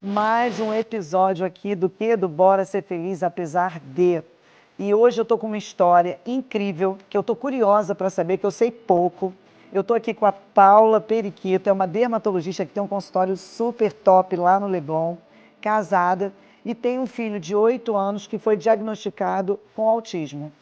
Mais um episódio aqui do que do Bora Ser Feliz Apesar de. E hoje eu tô com uma história incrível, que eu tô curiosa para saber, que eu sei pouco. Eu tô aqui com a Paula Periquito, é uma dermatologista que tem um consultório super top lá no Leblon, casada, e tem um filho de 8 anos que foi diagnosticado com autismo.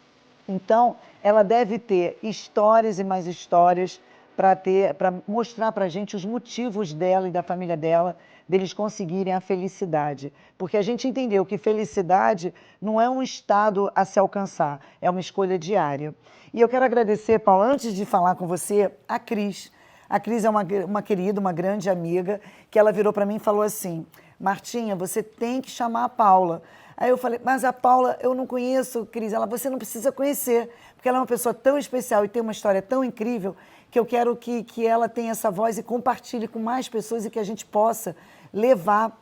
Então, ela deve ter histórias e mais histórias para mostrar para a gente os motivos dela e da família dela deles conseguirem a felicidade. Porque a gente entendeu que felicidade não é um estado a se alcançar, é uma escolha diária. E eu quero agradecer, Paulo, antes de falar com você, a Cris. A Cris é uma querida, uma grande amiga, que ela virou para mim e falou assim: Martinha, você tem que chamar a Paula. Aí eu falei, mas a Paula eu não conheço, Cris. Ela, você não precisa conhecer, porque ela é uma pessoa tão especial e tem uma história tão incrível que eu quero que ela tenha essa voz e compartilhe com mais pessoas e que a gente possa levar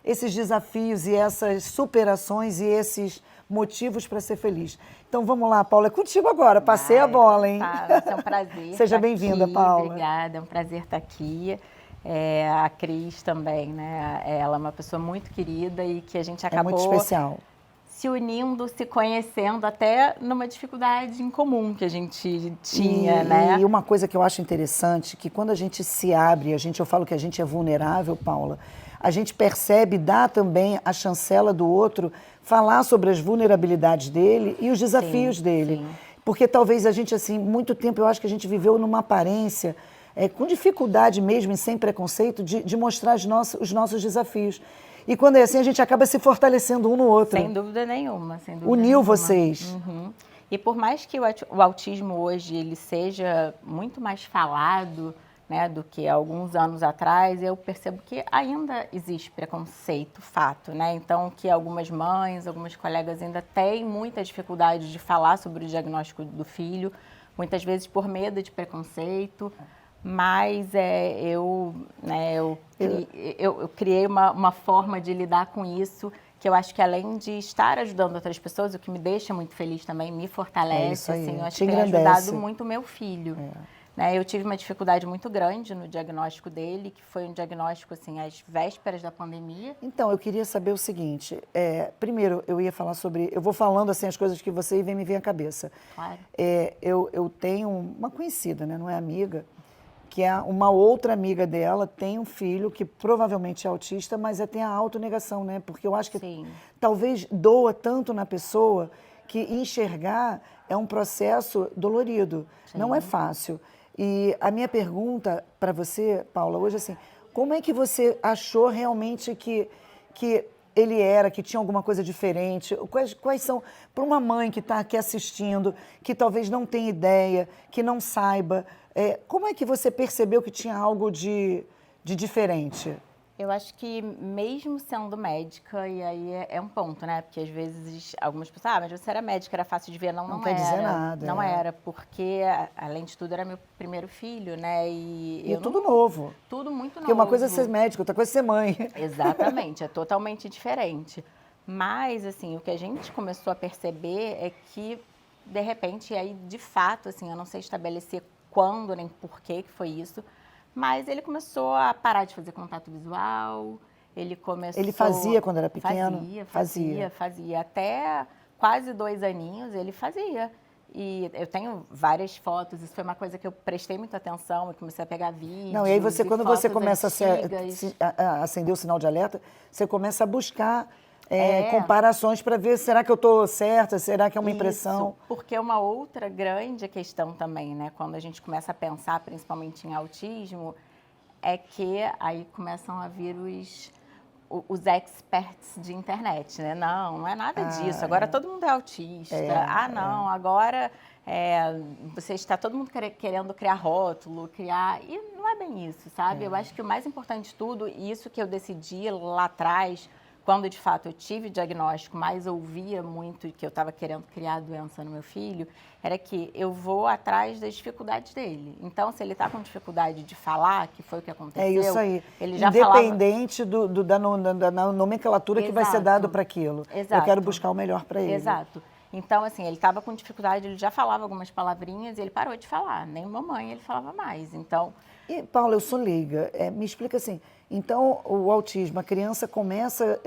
esses desafios e essas superações e esses motivos para ser feliz. Então vamos lá, Paula, é contigo agora. Passei a bola, hein? Vai ser um prazer. Seja bem-vinda, Paula. Obrigada, é um prazer estar aqui. A Cris também, né? Ela é uma pessoa muito querida e que a gente acabou muito especial. Se unindo, se conhecendo, até numa dificuldade em comum que a gente tinha, né? E uma coisa que eu acho interessante, que quando a gente se abre, eu falo que a gente é vulnerável, Paula, a gente percebe, dá também a chancela do outro falar sobre as vulnerabilidades dele e os desafios dele. Sim. Porque talvez a gente, assim, muito tempo, eu acho que a gente viveu numa aparência, com dificuldade mesmo e sem preconceito, de mostrar os nossos desafios. E quando é assim, a gente acaba se fortalecendo um no outro. Sem dúvida nenhuma, sem dúvida Uniu nenhuma. vocês. Uhum. E por mais que o autismo hoje ele seja muito mais falado, né, do que há alguns anos atrás, eu percebo que ainda existe preconceito, fato, né? Então, que algumas mães, algumas colegas ainda têm muita dificuldade de falar sobre o diagnóstico do filho, muitas vezes por medo de preconceito. Mas eu criei uma forma de lidar com isso, que eu acho que além de estar ajudando outras pessoas, o que me deixa muito feliz também, me fortalece, assim, eu acho que tem ajudado muito o meu filho. Né? Eu tive uma dificuldade muito grande no diagnóstico dele, que foi um diagnóstico, assim, às vésperas da pandemia. Então, eu queria saber o seguinte, primeiro eu ia falar sobre, eu vou falando assim as coisas que você me vem à cabeça. Claro. Eu tenho uma conhecida, né, não é amiga, que é uma outra amiga dela, tem um filho que provavelmente é autista, mas tem a autonegação, né? Porque eu acho que talvez doa tanto na pessoa que enxergar é um processo dolorido, não é fácil. E a minha pergunta para você, Paula, hoje assim, como é que você achou realmente que ele que tinha alguma coisa diferente? Quais são, para uma mãe que está aqui assistindo, que talvez não tenha ideia, que não saiba, como é que você percebeu que tinha algo de diferente? Eu acho que mesmo sendo médica, e aí é um ponto, né? Porque às vezes algumas pessoas, mas você era médica, era fácil de ver. Não quer era. Dizer nada. Não era, porque além de tudo era meu primeiro filho, né? E tudo novo. Tudo muito novo. Porque uma coisa é ser médica, outra coisa é ser mãe. Exatamente, é totalmente diferente. Mas, assim, o que a gente começou a perceber é que, de repente, e aí de fato, assim, eu não sei estabelecer quando nem por que foi isso, mas ele começou a parar de fazer contato visual, ele fazia quando era pequeno? Fazia. Até quase 2 aninhos ele fazia. E eu tenho várias fotos, isso foi uma coisa que eu prestei muita atenção, eu comecei a pegar vídeos. Não, e aí quando você começa a acender o sinal de alerta, você começa a buscar comparações para ver, será que eu estou certa, será que é uma impressão? Porque uma outra grande questão também, né, quando a gente começa a pensar principalmente em autismo, é que aí começam a vir os experts de internet, né? Não é nada disso. Agora todo mundo é autista. Agora você está todo mundo querendo criar rótulo, E não é bem isso, sabe? Eu acho que o mais importante de tudo, e isso que eu decidi lá atrás, quando de fato eu tive diagnóstico, mas ouvia muito que eu estava querendo criar a doença no meu filho, era que eu vou atrás das dificuldades dele. Então, se ele está com dificuldade de falar, que foi o que aconteceu... É isso aí. Ele já independente da nomenclatura que vai ser dado para aquilo. Exato. Eu quero buscar o melhor para ele. Exato. Então, assim, ele estava com dificuldade, ele já falava algumas palavrinhas e ele parou de falar. Nem mamãe ele falava mais. Então... E, Paula, eu sou leiga. Me explica assim, Então, o autismo, a criança começa,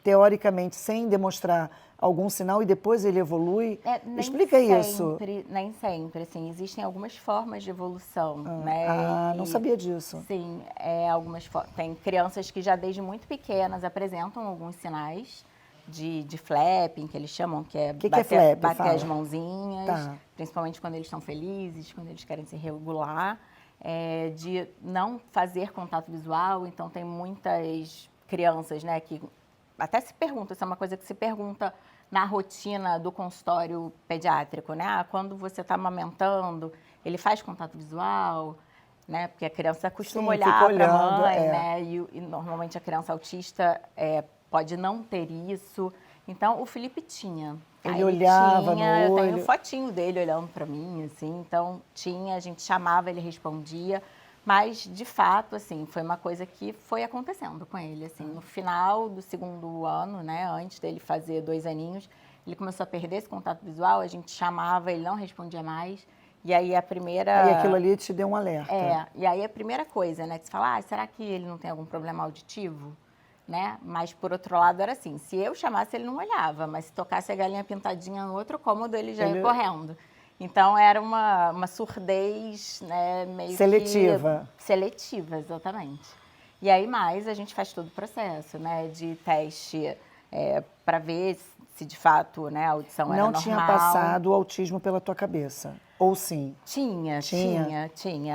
teoricamente, sem demonstrar algum sinal e depois ele evolui? Explica isso. Nem sempre, assim, existem algumas formas de evolução, né? Não sabia disso. Sim, tem crianças que já desde muito pequenas apresentam alguns sinais de flapping, que eles chamam, que é que é flap? Bater as mãozinhas, Tá. principalmente quando eles estão felizes, quando eles querem se regular, de não fazer contato visual. Então, tem muitas crianças, né, que até se pergunta, isso é uma coisa que se pergunta na rotina do consultório pediátrico, né? Quando você está amamentando, ele faz contato visual, né? Porque a criança costuma olhar para a mãe, né? E normalmente a criança autista pode não ter isso. Então, o Felipe tinha. Ele olhava no olho. Eu tenho fotinho dele olhando para mim, assim. Então, a gente chamava, ele respondia. Mas, de fato, assim, foi uma coisa que foi acontecendo com ele, assim. No final do segundo ano, né, antes dele fazer 2 aninhos, ele começou a perder esse contato visual, a gente chamava, ele não respondia mais. E aí, Aí aquilo ali te deu um alerta. E aí a primeira coisa, né, que você fala, será que ele não tem algum problema auditivo? Né? Mas, por outro lado, era assim, se eu chamasse, ele não olhava, mas se tocasse a galinha pintadinha no outro cômodo, já ia correndo. Então, era uma surdez, né, meio seletiva. Seletiva, exatamente. E aí, a gente faz todo o processo, né, de teste para ver se, de fato, né, a audição era normal. Não tinha passado o autismo pela tua cabeça? Ou sim? Tinha,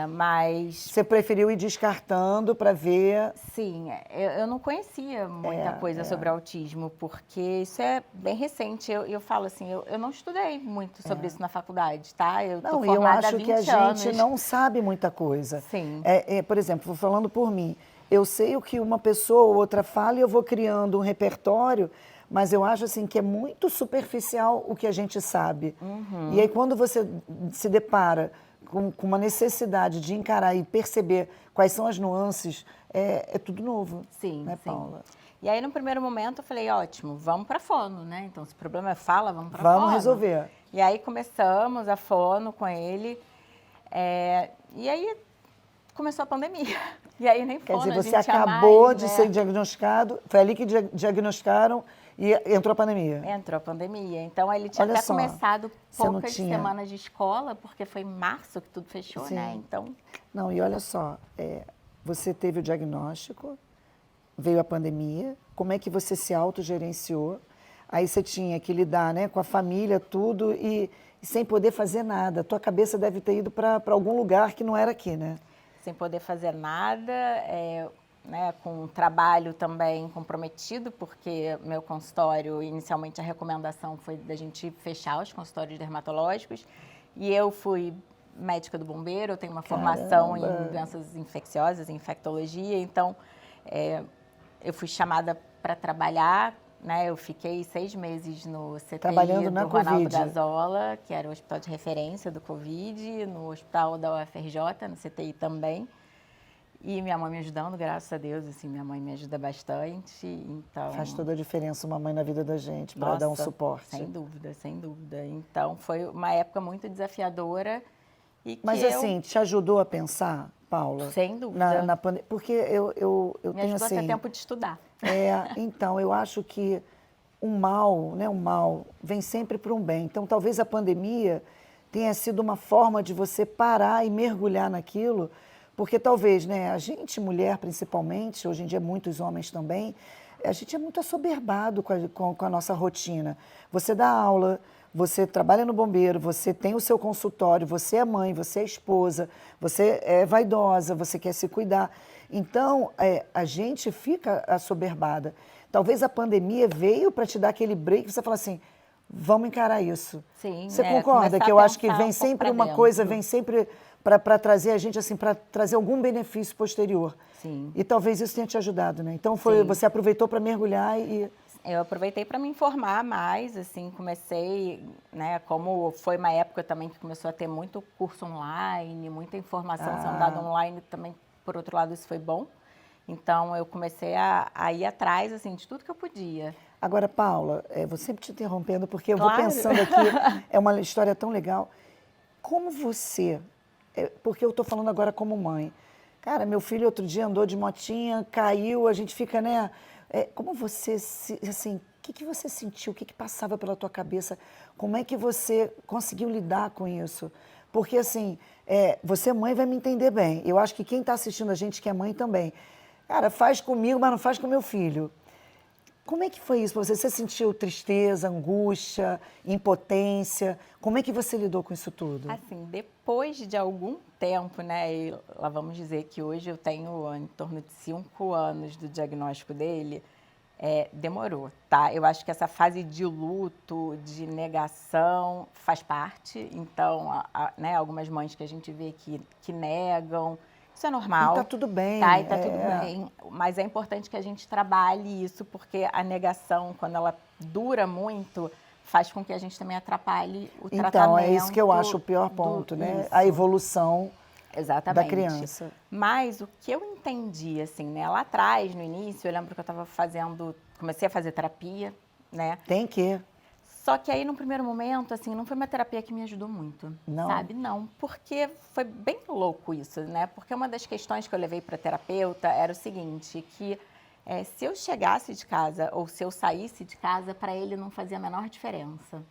mas... Você preferiu ir descartando para ver... Sim, eu não conhecia muita coisa sobre autismo, porque isso é bem recente. Eu falo assim, eu não estudei muito sobre isso na faculdade, tá? Eu tô formada há 20 anos. Eu acho que a gente não sabe muita coisa. Sim. Por exemplo, falando por mim, eu sei o que uma pessoa ou outra fala e eu vou criando um repertório, mas eu acho assim que é muito superficial o que a gente sabe. Uhum. E aí quando você se depara com uma necessidade de encarar e perceber quais são as nuances, é tudo novo. Sim, né, Paula? E aí no primeiro momento eu falei, ótimo, vamos para fono, né? Então se o problema é fala, vamos para fono. Vamos resolver. E aí começamos a fono com ele, e aí começou a pandemia. E aí nem fono. Quer dizer, você acabou de ser diagnosticado, foi ali que diagnosticaram e entrou a pandemia. Entrou a pandemia. Então, ele tinha até começado poucas semanas de escola, porque foi em março que tudo fechou, né? Então... Não, e olha só, você teve o diagnóstico, veio a pandemia, como é que você se autogerenciou? Aí você tinha que lidar, né, com a família, tudo, e sem poder fazer nada. A tua cabeça deve ter ido para algum lugar que não era aqui, né? Sem poder fazer nada, né, com um trabalho também comprometido, porque meu consultório, inicialmente a recomendação foi da gente fechar os consultórios dermatológicos, e eu fui médica do bombeiro, eu tenho uma formação em doenças infecciosas, em infectologia, então eu fui chamada para trabalhar, né, eu fiquei 6 meses no CTI trabalhando na do Ronaldo Covid. Gazola, que era o hospital de referência do Covid, no hospital da UFRJ, no CTI também. E minha mãe me ajudando, graças a Deus, assim, minha mãe me ajuda bastante, então... Faz toda a diferença uma mãe na vida da gente, para dar um suporte. Sem dúvida, sem dúvida. Então, foi uma época muito desafiadora e que Mas assim, te ajudou a pensar, Paula? Sem dúvida. Porque eu me tenho ajudou assim... a ter tempo de estudar. Então, eu acho que o mal vem sempre para um bem. Então, talvez a pandemia tenha sido uma forma de você parar e mergulhar naquilo, porque talvez, né, a gente, mulher principalmente, hoje em dia muitos homens também, a gente é muito assoberbado com a nossa rotina. Você dá aula, você trabalha no bombeiro, você tem o seu consultório, você é mãe, você é esposa, você é vaidosa, você quer se cuidar. Então, a gente fica assoberbada. Talvez a pandemia veio para te dar aquele break, você fala assim, vamos encarar isso. Sim, você concorda que eu acho que vem sempre uma coisa, vem sempre para trazer a gente, assim, para trazer algum benefício posterior. Sim. E talvez isso tenha te ajudado, né? Então, você aproveitou para mergulhar e... Eu aproveitei para me informar mais, assim, comecei, né, como foi uma época também que começou a ter muito curso online, muita informação sendo dada online também, por outro lado, isso foi bom. Então, eu comecei a ir atrás, assim, de tudo que eu podia. Agora, Paula, vou sempre te interrompendo, porque eu vou pensando aqui, é uma história tão legal. Como você, porque eu estou falando agora como mãe, Cara, meu filho outro dia andou de motinha, caiu, a gente fica, né? Como você, assim, o que você sentiu? O que passava pela tua cabeça? Como é que você conseguiu lidar com isso? Porque, assim, você mãe vai me entender bem. Eu acho que quem está assistindo a gente que é mãe também. Cara, faz comigo, mas não faz com meu filho. Como é que foi isso pra você? Você sentiu tristeza, angústia, impotência? Como é que você lidou com isso tudo? Assim, depois de algum tempo, né, e lá vamos dizer que hoje eu tenho em torno de 5 anos do diagnóstico dele, demorou, tá? Eu acho que essa fase de luto, de negação, faz parte. Então, né, algumas mães que a gente vê que negam, isso é normal. E tá tudo bem. Tá, e tá tudo bem. Mas é importante que a gente trabalhe isso, porque a negação, quando ela dura muito, faz com que a gente também atrapalhe o tratamento. Então, é isso que eu acho o pior ponto, né? Isso. A evolução Exatamente. da criança. Mas o que eu entendi, assim, né? Lá atrás, no início, eu lembro que eu estava comecei a fazer terapia, né? Tem que. Só que aí, no primeiro momento, assim, não foi uma terapia que me ajudou muito, Não. sabe? Não, porque foi bem louco isso, né? Porque uma das questões que eu levei para terapeuta era o seguinte, que se eu chegasse de casa ou se eu saísse de casa, para ele não fazia a menor diferença.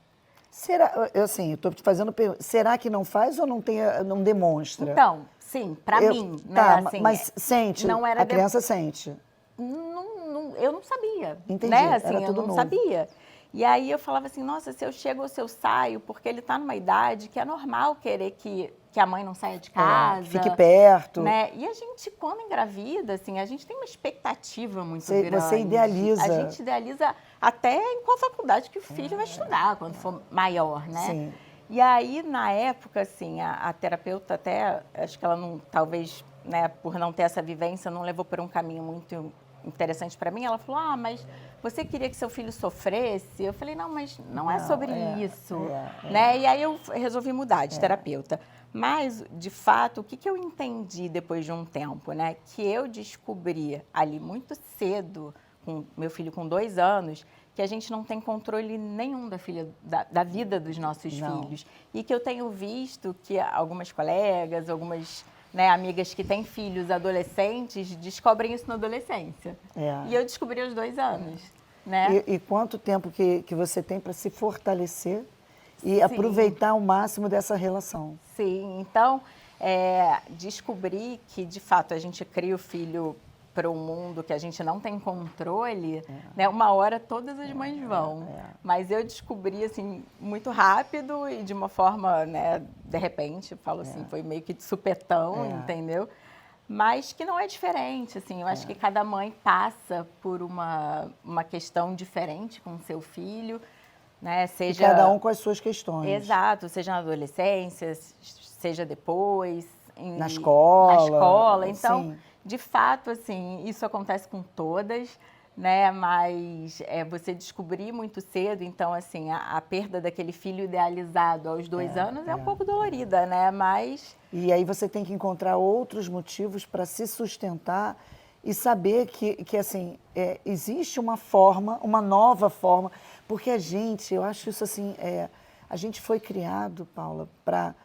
Será, assim, eu estou te fazendo pergunta, será que não faz ou não demonstra? Então, sim, para mim, tá, né? Assim, mas sente, não era a criança sente. Eu não sabia. Entendi, Né? Assim, era tudo eu não novo. sabia. E aí eu falava assim, nossa, se eu chego ou se eu saio, porque ele está numa idade que é normal querer que a mãe não saia de casa. Que fique perto. Né? E a gente, quando engravida, assim, a gente tem uma expectativa muito grande. Você idealiza. A gente idealiza até em qual faculdade que o filho vai estudar, quando for maior, né? Sim. E aí, na época, assim, a terapeuta até, acho que ela não, talvez, né, por não ter essa vivência, não levou por um caminho muito interessante para mim. Ela falou, mas você queria que seu filho sofresse? Eu falei, não, mas não é sobre isso, né? E aí eu resolvi mudar de terapeuta. Mas, de fato, o que eu entendi depois de um tempo, né? Que eu descobri ali muito cedo, com meu filho com 2 anos, que a gente não tem controle nenhum da vida dos nossos filhos. E que eu tenho visto que algumas colegas, algumas amigas que têm filhos adolescentes descobrem isso na adolescência. E eu descobri aos 2 anos. Né? E quanto tempo que você tem para se fortalecer e aproveitar o máximo dessa relação? Sim, então, descobri que, de fato, a gente cria o filho para um mundo que a gente não tem controle, né? Uma hora todas as mães vão. Mas eu descobri, assim, muito rápido e de uma forma, né, de repente, falo assim, foi meio que de supetão, entendeu? Mas que não é diferente, assim, eu acho que cada mãe passa por uma questão diferente com o seu filho, né? Seja... E cada um com as suas questões. Exato, seja na adolescência, seja depois, na escola. Então, sim. De fato, assim, isso acontece com todas, né? Mas você descobrir muito cedo, então, assim, a perda daquele filho idealizado aos 2 anos é um pouco dolorida, né? Mas... E aí você tem que encontrar outros motivos para se sustentar e saber que assim, existe uma forma, uma nova forma, porque eu acho isso assim, a gente foi criado, Paula, para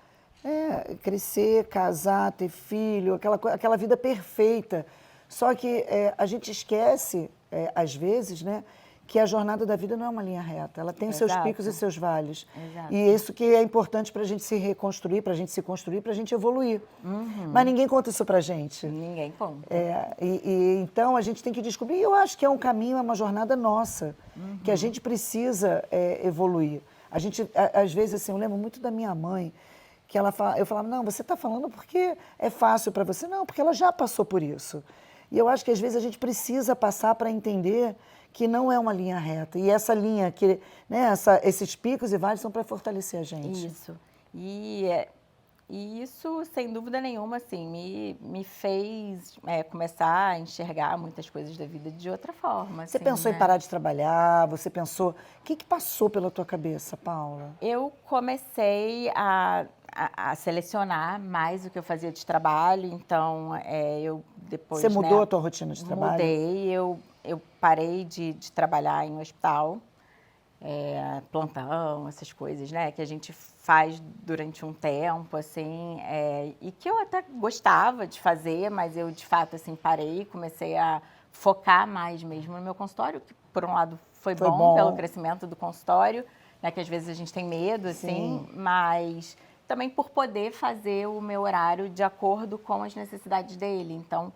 crescer, casar, ter filho, aquela vida perfeita. Só que a gente esquece, às vezes, né, que a jornada da vida não é uma linha reta. Ela tem os seus picos e seus vales. Exato. E isso que é importante para a gente se reconstruir, para a gente se construir, para a gente evoluir. Mas ninguém conta isso para a gente. Ninguém conta. Então, a gente tem que descobrir. E eu acho que é um caminho, é uma jornada nossa, que a gente precisa evoluir. A gente, às vezes, assim, eu lembro muito da minha mãe, que eu falava, não, você está falando porque é fácil para você. Não, porque ela já passou por isso. E eu acho que, às vezes, a gente precisa passar para entender que não é uma linha reta. E essa linha, né, esses picos e vales são para fortalecer a gente. Isso. E isso, sem dúvida nenhuma, assim, me fez começar a enxergar muitas coisas da vida de outra forma. Você assim, pensou né? em parar de trabalhar? Você pensou... O que passou pela tua cabeça, Paula? Eu comecei a selecionar mais o que eu fazia de trabalho, então eu depois... Você mudou a tua rotina de trabalho? Mudei, eu parei de trabalhar em um hospital plantão, essas coisas, né? Que a gente faz durante um tempo, assim, e que eu até gostava de fazer, mas eu, de fato, assim, parei, comecei a focar mais mesmo no meu consultório, que, por um lado, foi bom pelo crescimento do consultório, né? Que às vezes a gente tem medo, assim, mas também por poder fazer o meu horário de acordo com as necessidades dele. Então,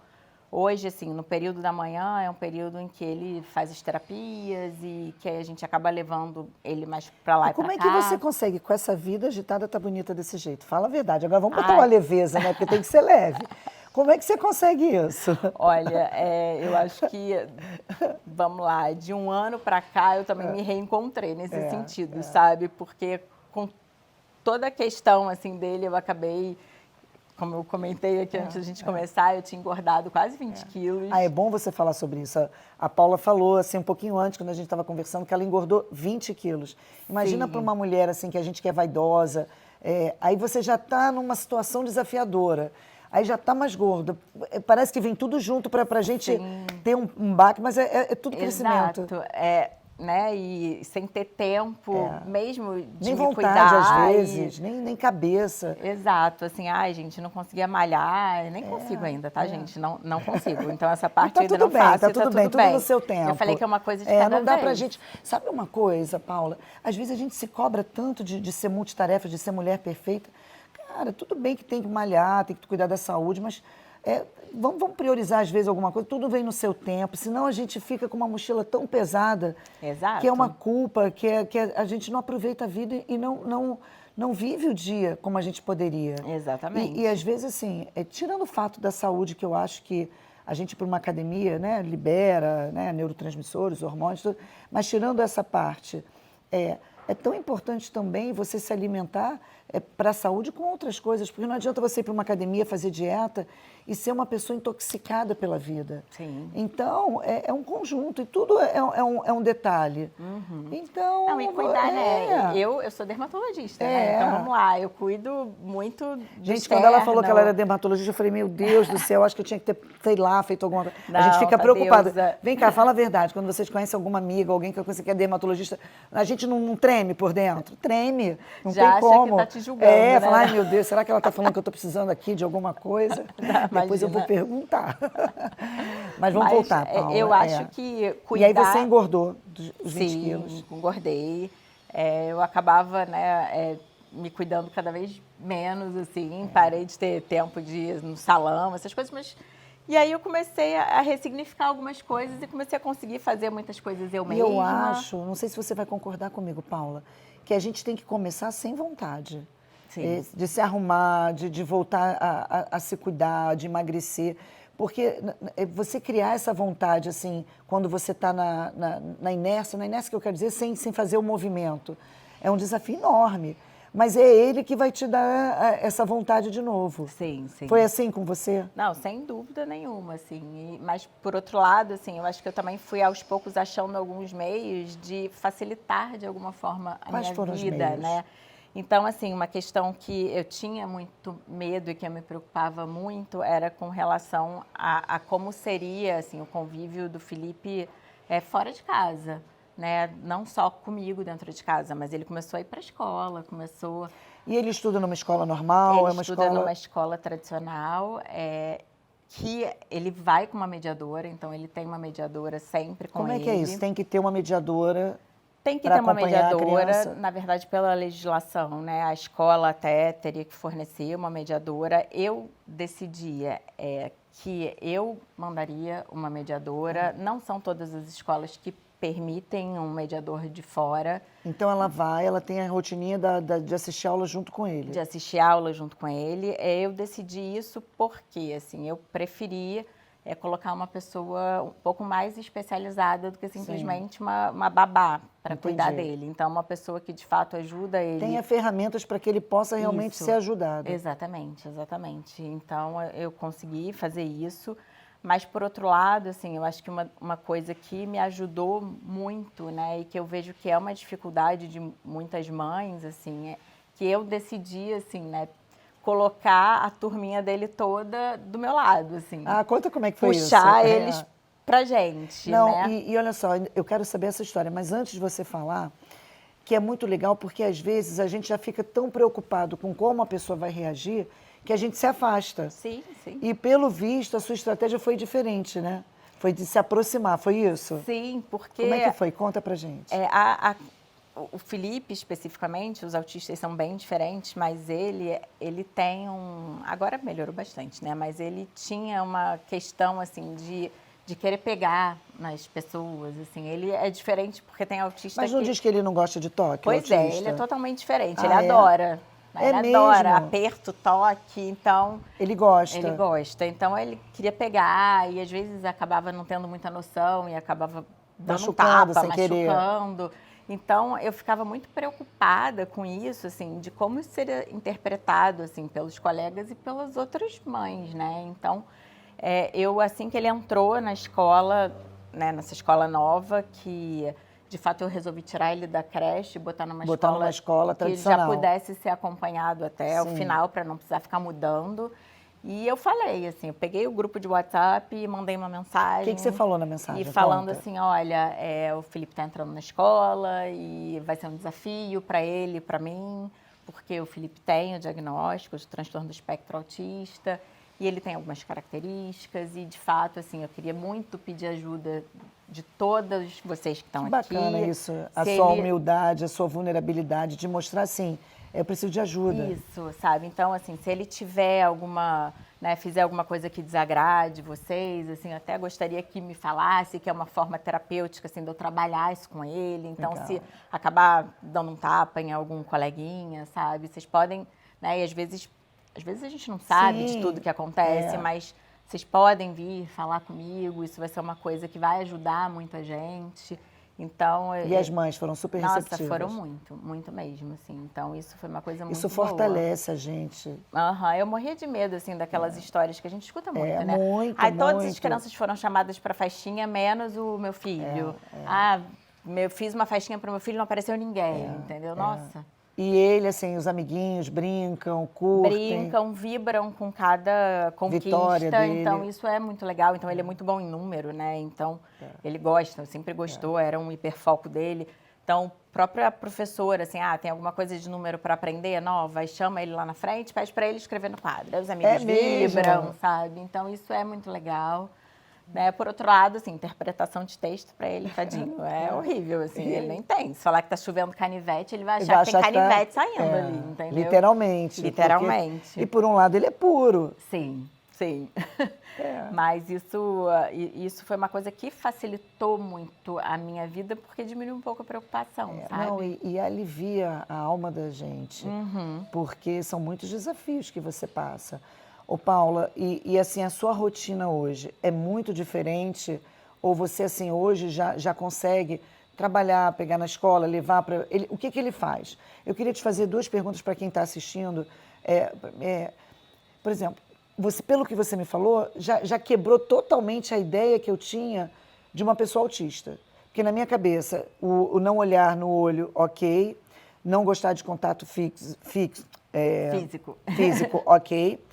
hoje, assim, no período da manhã é um período em que ele faz as terapias e que a gente acaba levando ele mais para lá e para cá. Como é que você consegue, com essa vida agitada, tá bonita desse jeito? Fala a verdade. Agora vamos botar uma leveza, né? Porque tem que ser leve. Como é que você consegue isso? Olha, eu acho que, vamos lá, de um ano para cá eu também me reencontrei nesse sentido, sabe? Porque com toda a questão, assim, dele, eu acabei... Como eu comentei aqui antes da gente começar, eu tinha engordado quase 20 quilos. É bom você falar sobre isso. A Paula falou, assim, um pouquinho antes, quando a gente estava conversando, que ela engordou 20 quilos. Imagina para uma mulher, assim, que a gente que é vaidosa, aí você já está numa situação desafiadora, aí já está mais gorda. Parece que vem tudo junto para a gente ter um baque, mas é tudo crescimento. Exato. Né? E sem ter tempo mesmo de nem me vontade, cuidar. às vezes, nem cabeça. Exato. Assim, gente, não conseguia malhar. Eu nem consigo ainda, tá, gente? Não consigo. Então, essa parte ainda não faço. Tá tudo bem, tudo no seu tempo. Eu falei que é uma coisa de cada não dá vez. pra gente... Sabe uma coisa, Paula? Às vezes a gente se cobra tanto de ser multitarefa, de ser mulher perfeita. Cara, tudo bem que tem que malhar, tem que cuidar da saúde, mas... Vamos priorizar, às vezes, alguma coisa. Tudo vem no seu tempo, senão a gente fica com uma mochila tão pesada. Exato. Que é uma culpa, que a gente não aproveita a vida e não vive o dia como a gente poderia. Exatamente. E às vezes, assim, tirando o fato da saúde, que eu acho que a gente, para uma academia, né, libera, né, neurotransmissores, hormônios, tudo, mas tirando essa parte, é tão importante também você se alimentar para a saúde com outras coisas, porque não adianta você ir para uma academia fazer dieta e ser uma pessoa intoxicada pela vida. Sim. Então, é um conjunto e tudo é um detalhe. Então... Não, e cuidar, né? Eu sou dermatologista, né? Então, vamos lá, eu cuido muito do Gente, quando ela falou que ela era dermatologista, eu falei, meu Deus do céu, acho que eu tinha que ter, sei lá, feito alguma coisa. A gente fica preocupada. Vem cá, fala a verdade, quando vocês conhecem alguma amiga, alguém que você quer dermatologista, a gente não treme por dentro? Treme, não já tem como. Já acha que tá te julgando, né? Fala, ai meu Deus, será que ela está falando que eu estou precisando aqui de alguma coisa? Depois eu vou perguntar. Mas vamos voltar, Paula. Eu acho que cuidar... E aí você engordou os 20 quilos. Sim, engordei. Eu acabava, né, me cuidando cada vez menos, assim. Parei de ter tempo de ir no salão, essas coisas, mas... E aí eu comecei a ressignificar algumas coisas e comecei a conseguir fazer muitas coisas eu mesma. Eu acho, não sei se você vai concordar comigo, Paula, que a gente tem que começar sem vontade. De se arrumar, de voltar a se cuidar, de emagrecer. Porque você criar essa vontade, assim, quando você está na inércia que eu quero dizer, sem fazer o movimento, é um desafio enorme. Mas é ele que vai te dar essa vontade de novo. Sim, sim. Foi assim com você? Não, sem dúvida nenhuma, assim. Mas, por outro lado, assim, eu acho que eu também fui, aos poucos, achando alguns meios de facilitar, de alguma forma, a minha vida, né? Então, assim, uma questão que eu tinha muito medo e que eu me preocupava muito era com relação a como seria, assim, o convívio do Felipe fora de casa, né? Não só comigo dentro de casa, mas ele começou a ir para a escola, começou... E ele estuda numa escola normal? Ele estuda numa escola tradicional, que ele vai com uma mediadora, então ele tem uma mediadora sempre com ele. Como é que é isso? Tem que ter uma mediadora... Tem que ter uma mediadora, na verdade, pela legislação, né? A escola até teria que fornecer uma mediadora. Eu decidia que eu mandaria uma mediadora. Não são todas as escolas que permitem um mediador de fora. Então ela tem a rotininha de assistir aula junto com ele. De assistir aula junto com ele. Eu decidi isso porque, assim, eu preferia colocar uma pessoa um pouco mais especializada do que simplesmente uma babá para cuidar dele. Então, uma pessoa que, de fato, ajuda ele. Tenha ferramentas para que ele possa realmente ser ajudado. Exatamente, exatamente. Então, eu consegui fazer isso. Mas, por outro lado, assim, eu acho que uma coisa que me ajudou muito, né, e que eu vejo que é uma dificuldade de muitas mães, assim, é que eu decidi, assim, né, colocar a turminha dele toda do meu lado, assim. Conta como é que foi isso. Puxar eles pra gente, Não, né? E olha só, eu quero saber essa história, mas antes de você falar, que é muito legal, porque às vezes a gente já fica tão preocupado com como a pessoa vai reagir, que a gente se afasta. Sim, sim. E pelo visto, a sua estratégia foi diferente, né? Foi de se aproximar, foi isso? Sim, porque... Como é que foi? Conta pra gente. O Felipe, especificamente, os autistas são bem diferentes, mas ele tem um... Agora melhorou bastante, né? Mas ele tinha uma questão, assim, de querer pegar nas pessoas, assim. Ele é diferente porque tem autista Mas não diz que ele não gosta de toque, Pois autista? é, ele é totalmente diferente. Ah, Ele é? adora. É Ele adora mesmo? aperto, toque, então... Ele gosta? Ele gosta. Então, ele queria pegar e, às vezes, acabava não tendo muita noção e acabava dando Machucando, um tapa, sem querer. machucando. Então, eu ficava muito preocupada com isso, assim, de como isso seria interpretado, assim, pelos colegas e pelas outras mães, né? Então, eu, assim que ele entrou na escola, né, nessa escola nova, que, de fato, eu resolvi tirar ele da creche e botar numa escola que ele já tradicional. pudesse ser acompanhado até o final, para não precisar ficar mudando. E eu falei, assim, eu peguei o grupo de WhatsApp e mandei uma mensagem. O que você falou na mensagem? E falando Conta. assim, olha, o Felipe está entrando na escola e vai ser um desafio para ele e para mim, porque o Felipe tem o diagnóstico de transtorno do espectro autista e ele tem algumas características e, de fato, assim, eu queria muito pedir ajuda de todos vocês que estão aqui. Bacana isso, a sua humildade, a sua vulnerabilidade, de mostrar assim, eu preciso de ajuda. Isso, sabe? Então, assim, se ele tiver alguma, né, fizer alguma coisa que desagrade vocês, assim, eu até gostaria que me falasse, que é uma forma terapêutica, assim, de eu trabalhar isso com ele. Então, Legal. se acabar dando um tapa em algum coleguinha, sabe? Vocês podem, né, e às vezes a gente não sabe de tudo que acontece, mas vocês podem vir falar comigo, isso vai ser uma coisa que vai ajudar muita gente. Então, E as mães foram super receptivas? Nossa, foram muito, muito mesmo, assim. Então, isso foi uma coisa muito boa. Isso fortalece a gente. Eu morria de medo, assim, daquelas histórias que a gente escuta muito, né? Muito, Aí todas muito. as crianças foram chamadas para festinha, menos o meu filho. Fiz uma festinha para o meu filho, não apareceu ninguém, entendeu? Nossa. E ele, assim, os amiguinhos brincam, curtem. Brincam, vibram com cada conquista. Vitória dele. Então, isso é muito legal. Então, ele é muito bom em número, né? Então, ele gosta, sempre gostou, era um hiperfoco dele. Então, própria professora, assim, tem alguma coisa de número para aprender nova, aí chama ele lá na frente, pede para ele escrever no quadro. Aí os amigos vibram, sabe? Então, isso é muito legal. Né? Por outro lado, assim, interpretação de texto para ele, tadinho, é horrível, assim, ele nem tem. Se falar que tá chovendo canivete, ele vai achar que tem canivete saindo ali, entendeu? Literalmente. Literalmente. Porque... E por um lado ele é puro. Sim, sim. Mas isso foi uma coisa que facilitou muito a minha vida, porque diminuiu um pouco a preocupação, sabe? Não, e alivia a alma da gente, porque são muitos desafios que você passa. Ô Paula, e assim, a sua rotina hoje é muito diferente? Ou você, assim, hoje já consegue trabalhar, pegar na escola, levar para... O que ele faz? Eu queria te fazer 2 perguntas para quem está assistindo. Por exemplo, você, pelo que você me falou, já quebrou totalmente a ideia que eu tinha de uma pessoa autista. Porque na minha cabeça, o não olhar no olho, ok. Não gostar de contato físico, ok.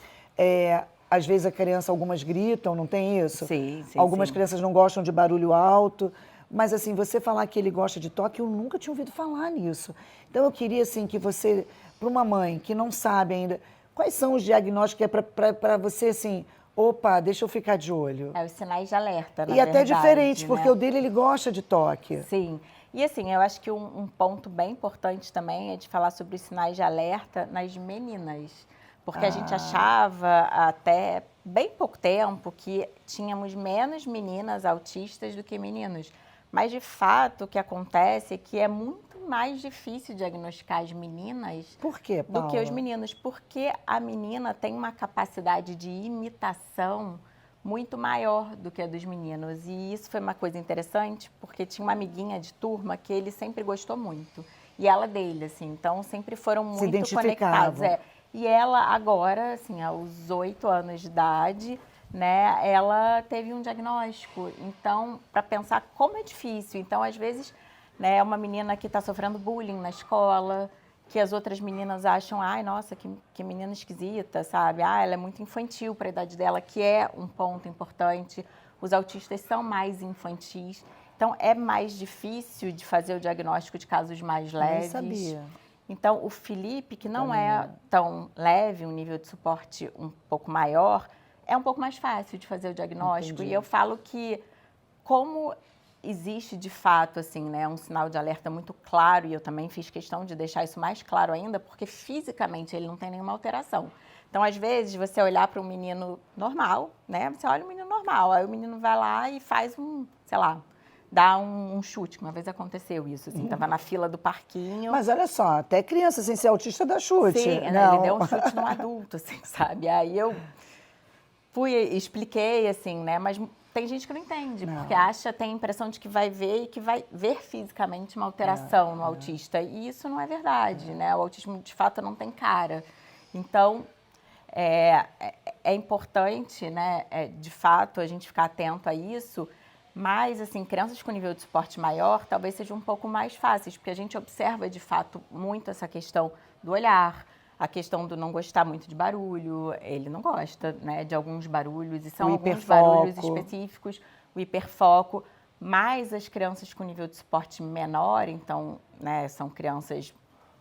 Às vezes a criança, algumas gritam, não tem isso? Sim. Algumas crianças não gostam de barulho alto. Mas assim, você falar que ele gosta de toque, eu nunca tinha ouvido falar nisso. Então eu queria assim que você, para uma mãe que não sabe ainda, quais são os diagnósticos que é para você assim, opa, deixa eu ficar de olho. Os sinais de alerta, na E verdade, até diferente, né? porque o dele ele gosta de toque. Sim. E assim, eu acho que um ponto bem importante também é de falar sobre os sinais de alerta nas meninas. Porque a gente achava até bem pouco tempo que tínhamos menos meninas autistas do que meninos. Mas, de fato, o que acontece é que é muito mais difícil diagnosticar as meninas Por quê, Paula? do que os meninos. Porque a menina tem uma capacidade de imitação muito maior do que a dos meninos. E isso foi uma coisa interessante, porque tinha uma amiguinha de turma que ele sempre gostou muito. E ela dele, assim. Então, sempre foram muito conectados. E ela agora, assim, aos 8 anos de idade, né, ela teve um diagnóstico. Então, para pensar como é difícil. Então, às vezes, né, é uma menina que está sofrendo bullying na escola, que as outras meninas acham, ai, nossa, que menina esquisita, sabe? Ela é muito infantil para a idade dela, que é um ponto importante. Os autistas são mais infantis. Então, Então, é mais difícil de fazer o diagnóstico de casos mais leves. Eu nem sabia. Então, o Felipe, que não é tão leve, um nível de suporte um pouco maior, é um pouco mais fácil de fazer o diagnóstico. Entendi. E eu falo que, como existe de fato, assim, né, um sinal de alerta muito claro, e eu também fiz questão de deixar isso mais claro ainda, porque fisicamente ele não tem nenhuma alteração. Então, às vezes, você olhar para um menino normal, né? Você olha um menino normal, aí o menino vai lá e faz sei lá, dá um chute. Uma vez aconteceu isso, assim, tava na fila do parquinho. Mas olha só, até criança sem ser autista dá chute. Sim, não. ele deu um chute num adulto, assim, sabe? Aí eu expliquei, assim, né? Mas tem gente que não entende, porque tem a impressão de que vai ver e que vai ver fisicamente uma alteração no autista. E isso não é verdade, né? O autismo, de fato, não tem cara. Então, é importante, né, de fato, a gente ficar atento a isso, mas, assim, crianças com nível de suporte maior talvez sejam um pouco mais fáceis, porque a gente observa, de fato, muito essa questão do olhar, a questão do não gostar muito de barulho, ele não gosta, né, de alguns barulhos, e são alguns barulhos específicos, o hiperfoco, mas as crianças com nível de suporte menor, então, né, são crianças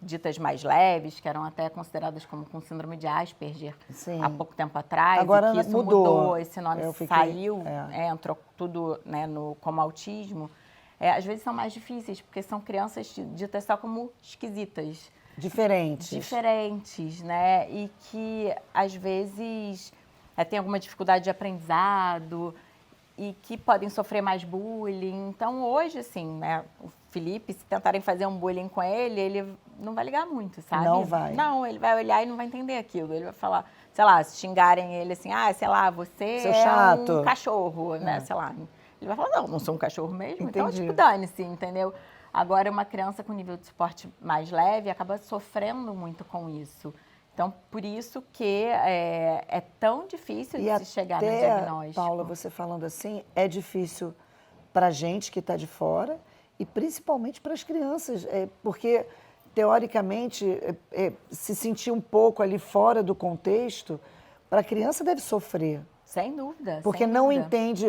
ditas mais leves, que eram até consideradas como com síndrome de Asperger há pouco tempo atrás. Agora e que isso mudou, esse nome saiu, entrou tudo, né, como autismo. Às vezes são mais difíceis, porque são crianças ditas só como esquisitas. Diferentes, né? E que, às vezes, tem alguma dificuldade de aprendizado e que podem sofrer mais bullying. Então, hoje, assim, né, o Felipe, se tentarem fazer um bullying com ele não vai ligar muito, sabe? Não vai. Não, ele vai olhar e não vai entender aquilo. Ele vai falar, sei lá, se xingarem ele assim, sei lá, você Seu é chato. um cachorro, né? Sei lá. Ele vai falar, não sou um cachorro mesmo. Entendi. Então, tipo, dane-se, entendeu? Agora, uma criança com nível de suporte mais leve acaba sofrendo muito com isso. Então, por isso que é tão difícil de se chegar no diagnóstico. Paula, você falando assim, é difícil para a gente que está de fora e principalmente para as crianças, porque, teoricamente, se sentir um pouco ali fora do contexto, para a criança deve sofrer. Sem dúvida. Porque não entende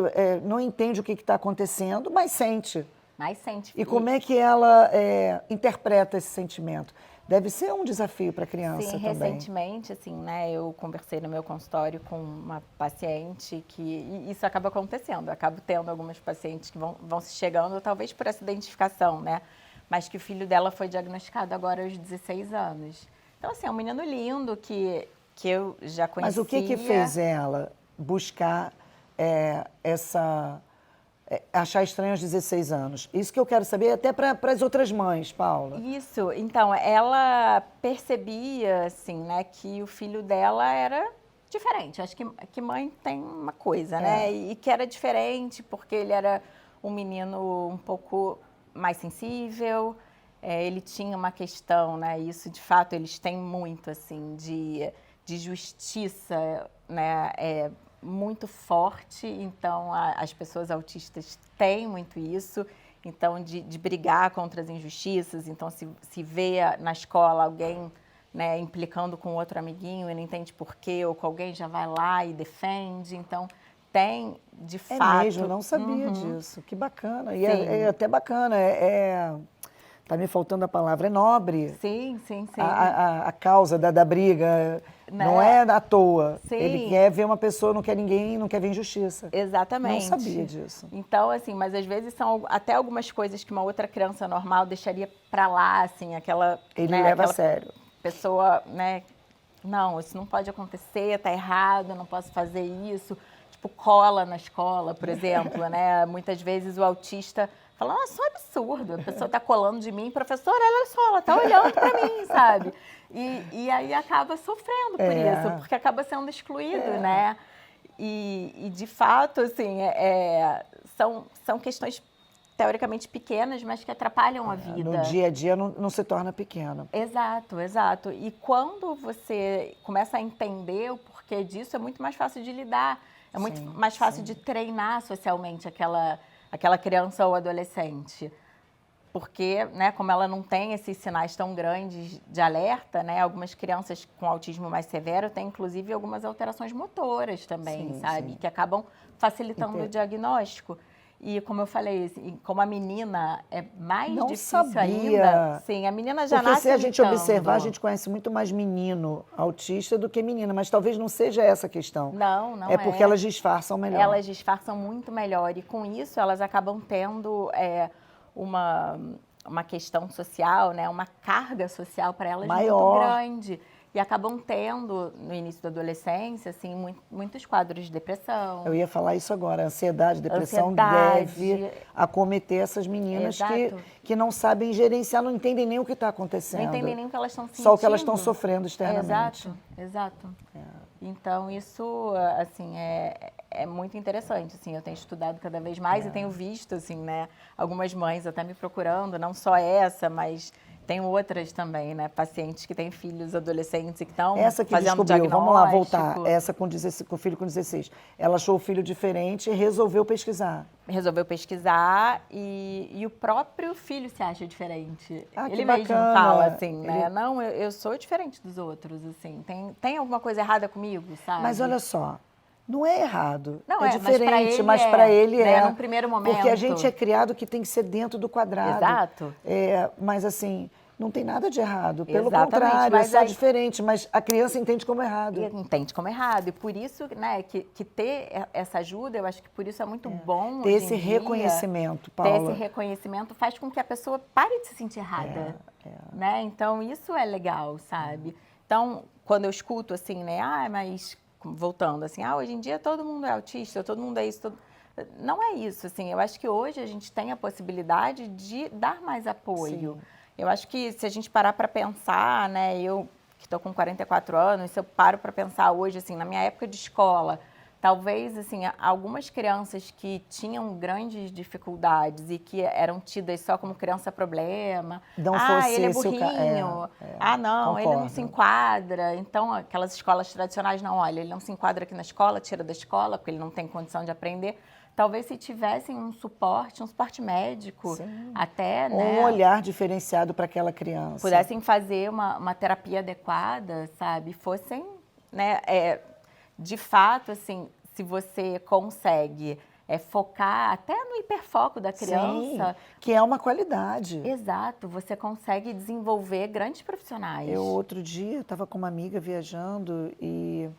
o que está acontecendo, mas sente. E como é que ela interpreta esse sentimento? Deve ser um desafio para a criança também. Recentemente, assim, né, eu conversei no meu consultório com uma paciente e isso acaba acontecendo. Eu acabo tendo algumas pacientes que vão se chegando, talvez por essa identificação, né? Mas que o filho dela foi diagnosticado agora aos 16 anos. Então, assim, é um menino lindo que eu já conhecia. Mas o que fez ela buscar achar estranho aos 16 anos? Isso que eu quero saber até para as outras mães, Paula. Isso. Então, ela percebia, assim, né, que o filho dela era diferente. Acho que mãe tem uma coisa, né? E que era diferente porque ele era um menino um pouco mais sensível. Ele tinha uma questão, né? Isso, de fato, eles têm muito, assim, de justiça, né? Muito forte, então as pessoas autistas têm muito isso, então de brigar contra as injustiças, então se vê na escola alguém, né, implicando com outro amiguinho e não entende por quê, ou com alguém já vai lá e defende, então tem de fato... É mesmo, eu não sabia disso, que bacana, e é até bacana, tá me faltando a palavra, é nobre. Sim. A causa da briga, né? Não é à toa. Sim. Ele quer ver uma pessoa, não quer ninguém, não quer ver injustiça. Exatamente. Não sabia disso. Então, assim, mas às vezes são até algumas coisas que uma outra criança normal deixaria pra lá, assim, aquela... Ele leva a sério. Pessoa, né, não, isso não pode acontecer, tá errado, eu não posso fazer isso. Tipo, cola na escola, por exemplo, né? Muitas vezes o autista... Fala, isso é um absurdo, a pessoa tá colando de mim, professora, olha só, ela tá olhando para mim, sabe? E aí acaba sofrendo por isso, porque acaba sendo excluído, né? E de fato, assim, são questões teoricamente pequenas, mas que atrapalham a vida. No dia a dia não se torna pequena. Exato. E quando você começa a entender o porquê disso, é muito mais fácil de lidar, é muito mais fácil de treinar socialmente aquela criança ou adolescente. Porque, né, como ela não tem esses sinais tão grandes de alerta, né, algumas crianças com autismo mais severo têm, inclusive, algumas alterações motoras também, sabe? Que acabam facilitando o diagnóstico. E como eu falei, assim, como a menina é mais Não difícil sabia. ainda, sim, a menina já Porque nasce se a gente imitando. observar, a gente conhece muito mais menino autista do que menina, mas talvez não seja essa a questão. Não É porque elas disfarçam melhor. Elas disfarçam muito melhor e com isso elas acabam tendo uma, uma questão social, né, uma carga social para elas Maior. muito grande. E acabam tendo, no início da adolescência, assim, muitos quadros de depressão. Eu ia falar isso agora. Ansiedade, depressão Ansiedade. deve acometer essas meninas Exato. que não sabem gerenciar, não entendem nem o que está acontecendo. Não entendem nem o que elas estão sentindo. Só o que elas estão sofrendo externamente. Exato. Então, isso, assim, é muito interessante, assim, eu tenho estudado cada vez mais e tenho visto, assim, né, algumas mães até me procurando, não só essa, mas tenho outras também, né, pacientes que têm filhos adolescentes e que estão fazendo diagnóstico. Vamos lá, voltar, essa com o filho com 16, ela achou o filho diferente e resolveu pesquisar. Resolveu pesquisar e o próprio filho se acha diferente. Ele mesmo bacana. fala assim, né? Não, eu sou diferente dos outros, assim. Tem alguma coisa errada comigo, sabe? Mas olha só, não é errado. Não é diferente, mas para ele né? é. Num primeiro momento. Porque a gente é criado que tem que ser dentro do quadrado. Exato. Mas assim, não tem nada de errado. Pelo Exatamente, contrário, é só aí diferente, mas a criança entende como errado. Entende como errado. E por isso, né, que ter essa ajuda, eu acho que por isso é muito bom. Ter esse reconhecimento, Paula. Ter esse reconhecimento faz com que a pessoa pare de se sentir errada. Né? Então, isso é legal, sabe? Então, quando eu escuto assim, né, mas voltando assim, hoje em dia todo mundo é autista, todo mundo é isso, não é isso, assim, eu acho que hoje a gente tem a possibilidade de dar mais apoio. Sim. Eu acho que se a gente parar para pensar, né, eu que estou com 44 anos, se eu paro para pensar hoje, assim, na minha época de escola, talvez, assim, algumas crianças que tinham grandes dificuldades e que eram tidas só como criança problema. Não fosse ele é burrinho. Não, ele não se enquadra. Então, aquelas escolas tradicionais, não, olha, ele não se enquadra aqui na escola, tira da escola, porque ele não tem condição de aprender. Talvez se tivessem um suporte médico, sim, até, né? Um olhar diferenciado para aquela criança. Pudessem fazer uma terapia adequada, sabe? Fossem, né? De fato, assim, se você consegue focar até no hiperfoco da criança... Sim, que é uma qualidade. Exato, você consegue desenvolver grandes profissionais. Eu, outro dia, estava com uma amiga viajando e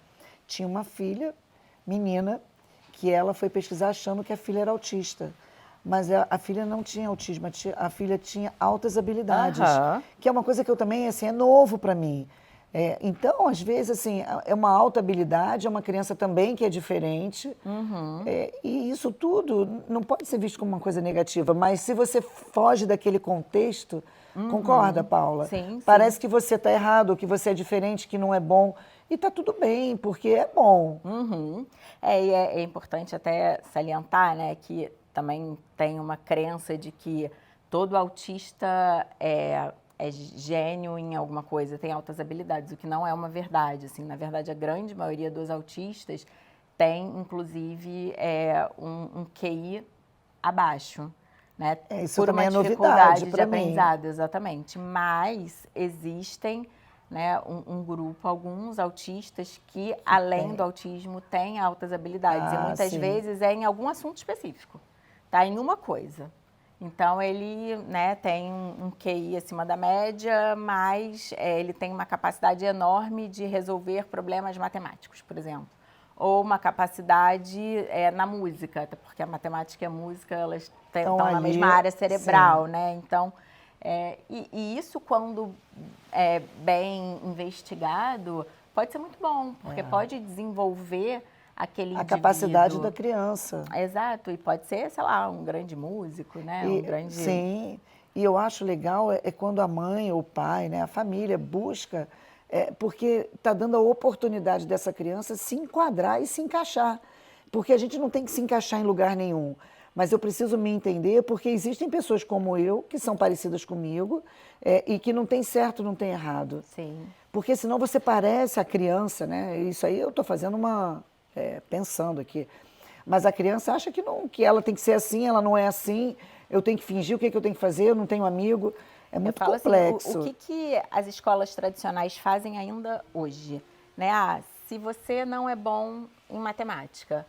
tinha uma filha, menina, que ela foi pesquisar achando que a filha era autista. Mas a filha não tinha autismo, a filha tinha altas habilidades. Que é uma coisa que eu também, assim, é novo para mim. Então, às vezes, assim, é uma alta habilidade, é uma criança também que é diferente. E isso tudo não pode ser visto como uma coisa negativa, mas se você foge daquele contexto, concorda, Paula? Sim, parece que você está errado, que você é diferente, que não é bom. E está tudo bem, porque é bom. E é importante até salientar, né, que também tem uma crença de que todo autista é gênio em alguma coisa, tem altas habilidades, o que não é uma verdade. Assim, na verdade, a grande maioria dos autistas tem, inclusive, um QI abaixo, né? Isso por também uma é dificuldade novidade de mim. aprendizado, exatamente. Mas existem, né, um grupo, alguns autistas que além do autismo, têm altas habilidades. E muitas vezes é em algum assunto específico, tá? Em uma coisa. Então, ele, né, tem um QI acima da média, mas ele tem uma capacidade enorme de resolver problemas matemáticos, por exemplo. Ou uma capacidade na música, até porque a matemática e a música, elas estão na mesma área cerebral, né? Então, e isso, quando é bem investigado, pode ser muito bom, porque pode desenvolver aquele indivíduo. A capacidade da criança. Exato, e pode ser, sei lá, um grande músico, né? Sim, e eu acho legal quando a mãe ou o pai, né, a família busca, porque está dando a oportunidade dessa criança se enquadrar e se encaixar. Porque a gente não tem que se encaixar em lugar nenhum. Mas eu preciso me entender porque existem pessoas como eu, que são parecidas comigo, e que não tem certo, não tem errado. Sim. Porque senão você parece a criança, né? Isso aí eu estou fazendo pensando aqui. Mas a criança acha que não, que ela tem que ser assim, ela não é assim, eu tenho que fingir, o que eu tenho que fazer, eu não tenho amigo. É muito complexo. Assim, o que as escolas tradicionais fazem ainda hoje? Né? Se você não é bom em matemática,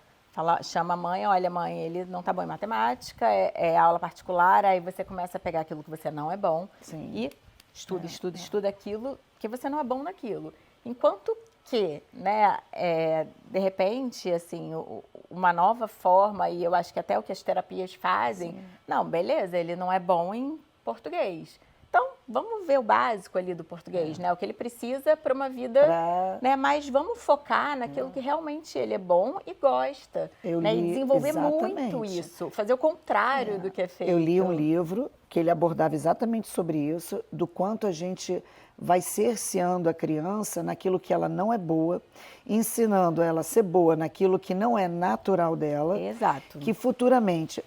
chama a mãe, olha mãe, ele não tá bom em matemática, é aula particular, aí você começa a pegar aquilo que você não é bom e estuda aquilo que você não é bom naquilo. Enquanto que, né, de repente, assim, uma nova forma, e eu acho que até o que as terapias fazem, não, beleza, ele não é bom em português. Então, vamos ver o básico ali do português, né? O que ele precisa para uma vida, né? Mas vamos focar naquilo que realmente ele é bom e gosta, né? E desenvolver muito isso, fazer o contrário do que é feito. Eu li um livro que ele abordava exatamente sobre isso, do quanto a gente vai cerceando a criança naquilo que ela não é boa, ensinando ela a ser boa naquilo que não é natural dela. Exato. Que futuramente...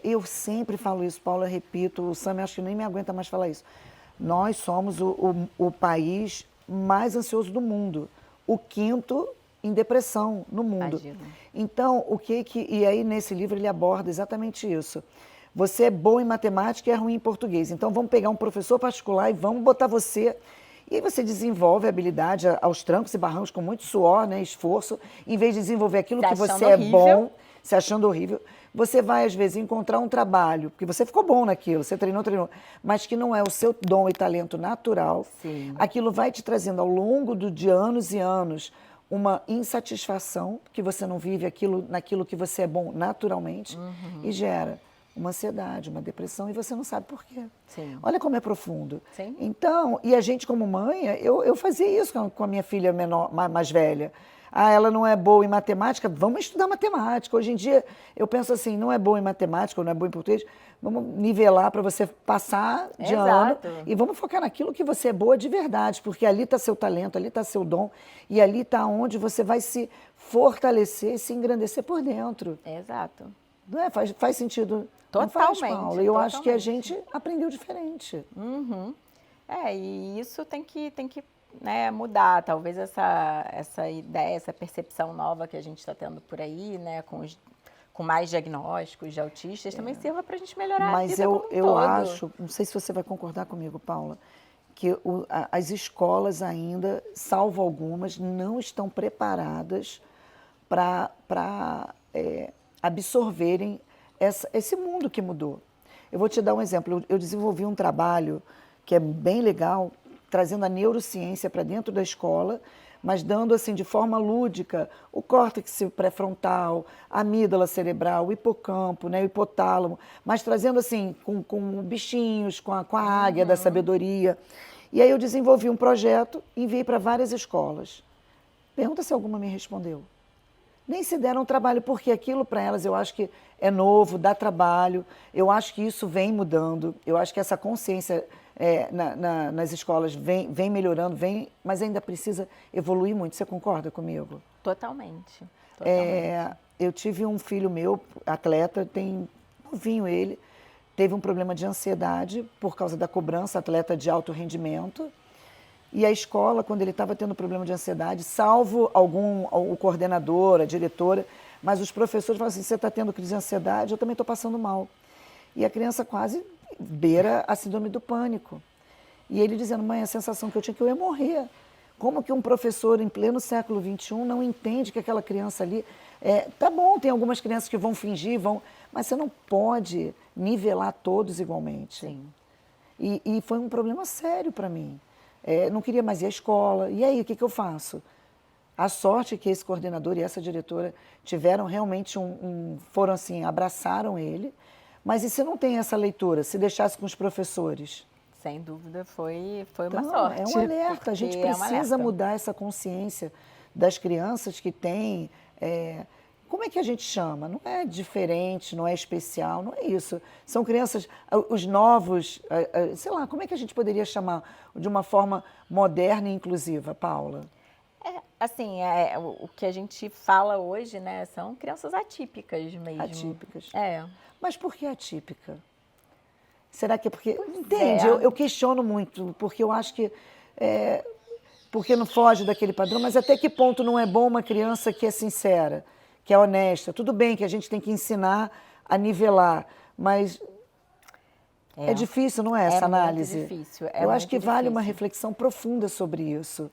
eu sempre falo isso, Paula, eu repito, o Sam acho que nem me aguenta mais falar isso. Nós somos o país mais ansioso do mundo, o 5º em depressão no mundo. Imagina. Então, e aí nesse livro ele aborda exatamente isso. Você é bom em matemática e é ruim em português. Então vamos pegar um professor particular e vamos botar você... E aí você desenvolve a habilidade aos trancos e barrancos com muito suor, né, esforço, em vez de desenvolver aquilo que você é bom, se achando horrível, você vai, às vezes, encontrar um trabalho, porque você ficou bom naquilo, você treinou, mas que não é o seu dom e talento natural. Sim. Aquilo vai te trazendo, ao longo de anos e anos, uma insatisfação, que você não vive naquilo que você é bom naturalmente, e gera uma ansiedade, uma depressão, e você não sabe por quê. Sim. Olha como é profundo. Sim. Então, e a gente como mãe, eu fazia isso com a minha filha menor, mais velha. Ah, ela não é boa em matemática, vamos estudar matemática. Hoje em dia, eu penso assim, não é boa em matemática, ou não é boa em português, vamos nivelar para você passar de ano e vamos focar naquilo que você é boa de verdade, porque ali está seu talento, ali está seu dom, e ali está onde você vai se fortalecer, se engrandecer por dentro. Exato. Não é? Faz sentido? Totalmente. Não faz, Paula? Eu acho que a totalmente. gente aprendeu diferente. E isso tem que né, mudar. Talvez essa ideia, essa percepção nova que a gente está tendo por aí, né, com mais diagnósticos de autistas, também sirva para a gente melhorar a vida como um eu todo. acho, não sei se você vai concordar comigo, Paula, que as escolas ainda, salvo algumas, não estão preparadas para absorverem esse mundo que mudou. Eu vou te dar um exemplo. Eu desenvolvi um trabalho que é bem legal, trazendo a neurociência para dentro da escola, mas dando assim de forma lúdica o córtex pré-frontal, a amígdala cerebral, o hipocampo, né, o hipotálamo, mas trazendo assim com bichinhos, com a águia da sabedoria. E aí eu desenvolvi um projeto, enviei para várias escolas. Pergunta se alguma me respondeu. Nem se deram trabalho, porque aquilo para elas eu acho que é novo, dá trabalho, eu acho que isso vem mudando, eu acho que essa consciência nas escolas vem melhorando, mas ainda precisa evoluir muito. Você concorda comigo? Totalmente. Eu tive um filho meu, atleta, tem novinho ele, teve um problema de ansiedade por causa da cobrança, atleta de alto rendimento. E a escola, quando ele estava tendo problema de ansiedade, salvo o coordenador, a diretora, mas os professores falaram assim, você está tendo crise de ansiedade, eu também estou passando mal. E a criança quase beira a síndrome do pânico. E ele dizendo, mãe, a sensação que eu tinha que eu ia morrer. Como que um professor em pleno século XXI não entende que aquela criança ali... tá bom, tem algumas crianças que vão fingir, mas você não pode nivelar todos igualmente. Sim. E foi um problema sério para mim. Não queria mais ir à escola. E aí, o que eu faço? A sorte que esse coordenador e essa diretora tiveram realmente foram assim, abraçaram ele. Mas e se não tem essa leitura? Se deixasse com os professores? Sem dúvida, foi uma Então, sorte. é um alerta. A gente precisa mudar essa consciência das crianças que têm... como é que a gente chama? Não é diferente, não é especial, não é isso. São crianças, os novos, sei lá, como é que a gente poderia chamar de uma forma moderna e inclusiva, Paula? Assim, o que a gente fala hoje, né, são crianças atípicas mesmo. Atípicas. Mas por que atípica? Será que é porque... Entende? Eu questiono muito, porque eu acho que... porque não foge daquele padrão, mas até que ponto não é bom uma criança que é sincera, que é honesta? Tudo bem que a gente tem que ensinar a nivelar, mas é difícil, não é, essa análise? Muito difícil. Eu acho que vale uma reflexão profunda sobre isso.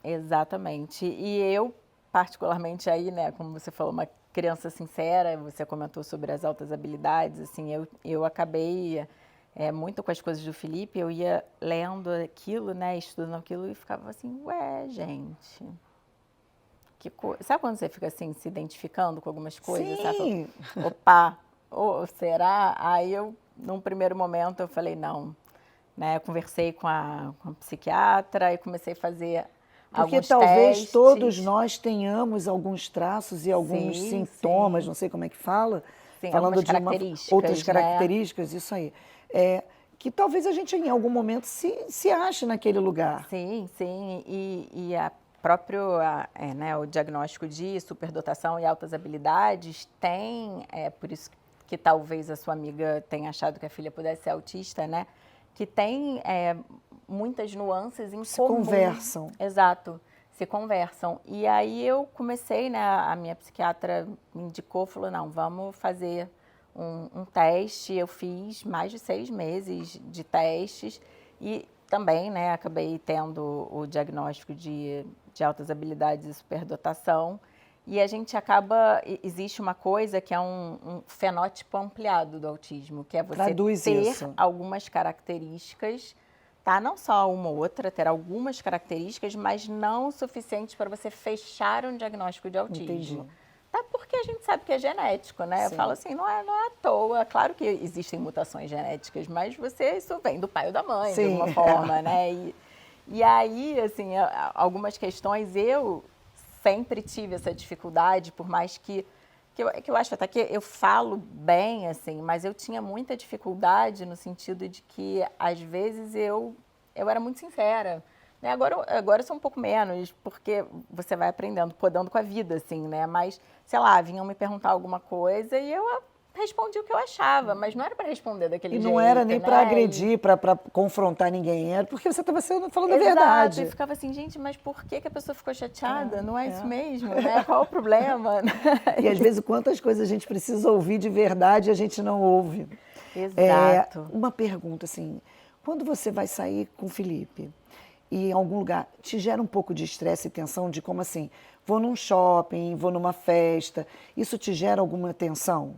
Exatamente. E eu, particularmente aí, né, como você falou, uma criança sincera, você comentou sobre as altas habilidades, assim, eu acabei muito com as coisas do Felipe, eu ia lendo aquilo, né, estudando aquilo e ficava assim, ué, gente, sabe quando você fica assim, se identificando com algumas coisas, sabe? Sim. Opa, será? Aí eu, num primeiro momento, eu falei, não, né, eu conversei com a psiquiatra e comecei a fazer Porque alguns talvez testes. todos nós tenhamos alguns traços e alguns Sim, sintomas, sim. não sei como é que fala, Sim, falando algumas de outras características, né? características, isso aí. Que talvez a gente em algum momento se ache naquele lugar. Sim, sim. E né, o diagnóstico de superdotação e altas habilidades tem, por isso que talvez a sua amiga tenha achado que a filha pudesse ser autista, né? Que tem muitas nuances em Se comum. conversam. Exato, se conversam. E aí eu comecei, né? A minha psiquiatra me indicou, falou, não, vamos fazer um teste. Eu fiz mais de 6 meses de testes e também, né, acabei tendo o diagnóstico de altas habilidades e superdotação. E a gente existe uma coisa que é um fenótipo ampliado do autismo, que é você Traduz ter isso. algumas características, tá? Não só uma ou outra, ter algumas características, mas não o suficiente para você fechar um diagnóstico de autismo. Entendi. Tá? Porque a gente sabe que é genético, né? Sim. Eu falo assim, não é à toa. Claro que existem mutações genéticas, mas isso vem do pai ou da mãe, Sim. de alguma forma, né? E aí, assim, algumas questões eu sempre tive essa dificuldade, por mais que eu acho até que eu falo bem, assim, mas eu tinha muita dificuldade no sentido de que, às vezes, eu era muito sincera. Né? Agora eu sou um pouco menos, porque você vai aprendendo, podando com a vida, assim, né? Mas, sei lá, vinham me perguntar alguma coisa e eu respondi o que eu achava, mas não era para responder daquele jeito, E não era nem né? para agredir, para confrontar ninguém, era porque você estava falando a Exato, verdade. e ficava assim, gente, mas por que a pessoa ficou chateada? Não é isso mesmo, né? Qual o problema? E às vezes quantas coisas a gente precisa ouvir de verdade e a gente não ouve. Exato. Uma pergunta assim, quando você vai sair com o Felipe e em algum lugar, te gera um pouco de estresse e tensão de como assim, vou num shopping, vou numa festa, isso te gera alguma tensão?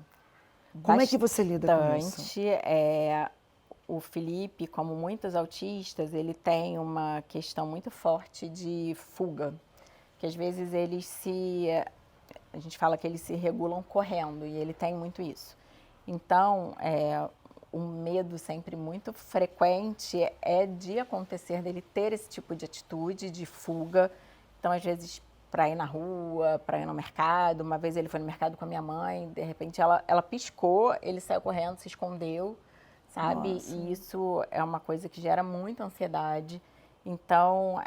Como é que você lida com isso? Bastante. O Felipe, como muitos autistas, ele tem uma questão muito forte de fuga, que às vezes a gente fala que eles se regulam correndo, e ele tem muito isso. Então, o medo sempre muito frequente é de acontecer, dele ter esse tipo de atitude de fuga. Então, às vezes, para ir na rua, para ir no mercado. Uma vez ele foi no mercado com a minha mãe, de repente ela piscou, ele saiu correndo, se escondeu, sabe? Nossa. E isso é uma coisa que gera muita ansiedade. Então,